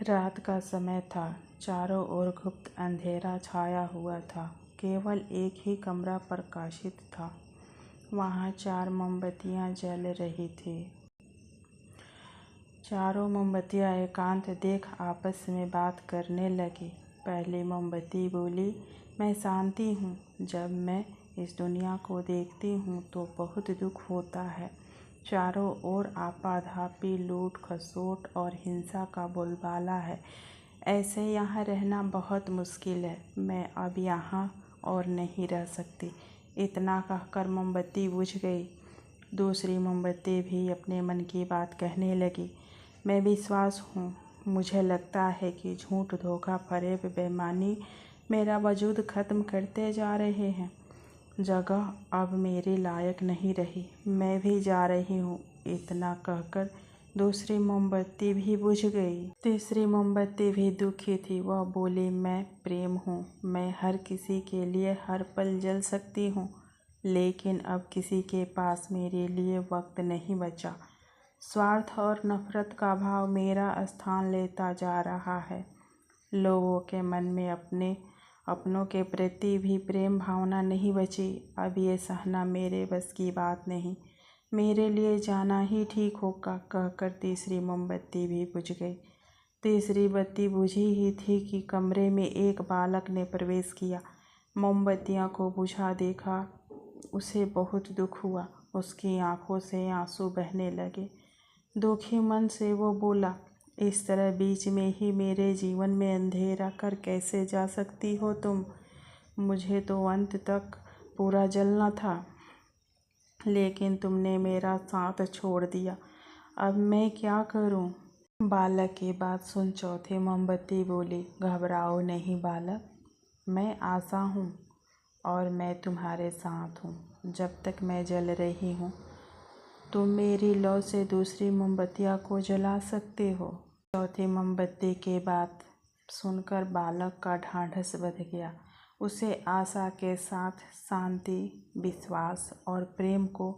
रात का समय था। चारों ओर गुप्त अंधेरा छाया हुआ था। केवल एक ही कमरा प्रकाशित था। वहाँ 4 मोमबत्तियाँ जल रही थी। चारों मोमबत्तियाँ एकांत देख आपस में बात करने लगी। पहली मोमबत्ती बोली, मैं शांति हूँ। जब मैं इस दुनिया को देखती हूँ तो बहुत दुख होता है। चारों ओर आपाधापी, लूट खसोट और हिंसा का बोलबाला है। ऐसे यहाँ रहना बहुत मुश्किल है। मैं अब यहाँ और नहीं रह सकती। इतना कहकर मोमबत्ती बुझ गई। दूसरी मोमबत्ती भी अपने मन की बात कहने लगी। मैं विश्वास हूँ। मुझे लगता है कि झूठ, धोखा, फरेब, बेईमानी मेरा वजूद ख़त्म करते जा रहे हैं। जगह अब मेरे लायक नहीं रही। मैं भी जा रही हूँ। इतना कहकर दूसरी मोमबत्ती भी बुझ गई। तीसरी मोमबत्ती भी दुखी थी। वह बोली, मैं प्रेम हूँ। मैं हर किसी के लिए हर पल जल सकती हूँ, लेकिन अब किसी के पास मेरे लिए वक्त नहीं बचा। स्वार्थ और नफरत का भाव मेरा स्थान लेता जा रहा है। लोगों के मन में अपनों के प्रति भी प्रेम भावना नहीं बची। अब ये सहना मेरे बस की बात नहीं। मेरे लिए जाना ही ठीक होगा, कहकर तीसरी मोमबत्ती भी बुझ गई। तीसरी बत्ती बुझी ही थी कि कमरे में एक बालक ने प्रवेश किया। मोमबत्तियों को बुझा देखा उसे बहुत दुख हुआ। उसकी आंखों से आंसू बहने लगे। दुखी मन से वो बोला, इस तरह बीच में ही मेरे जीवन में अंधेरा कर कैसे जा सकती हो तुम? मुझे तो अंत तक पूरा जलना था, लेकिन तुमने मेरा साथ छोड़ दिया। अब मैं क्या करूं? बालक की बात सुन चौथी मोमबत्ती बोली, घबराओ नहीं बालक, मैं आशा हूँ और मैं तुम्हारे साथ हूँ। जब तक मैं जल रही हूँ तुम मेरी लौ से दूसरी मोमबत्तियाँ को जला सकते हो। चौथी मोमबत्ती की बात सुनकर बालक का ढाढ़स बंध गया। उसे आशा के साथ शांति, विश्वास और प्रेम को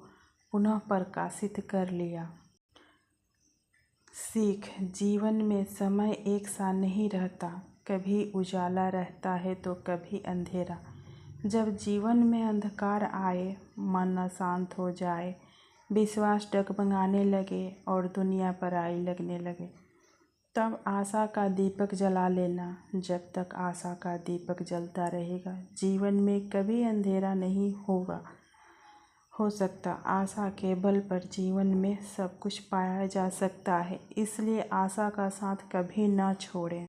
पुनः प्रकाशित कर लिया। सीख, जीवन में समय एक सा नहीं रहता। कभी उजाला रहता है तो कभी अंधेरा। जब जीवन में अंधकार आए, मन अशांत हो जाए, विश्वास डगमगाने लगे और दुनिया पराई लगने लगे, तब आशा का दीपक जला लेना। जब तक आशा का दीपक जलता रहेगा, जीवन में कभी अंधेरा नहीं हो सकता। आशा के बल पर जीवन में सब कुछ पाया जा सकता है। इसलिए आशा का साथ कभी न छोड़ें।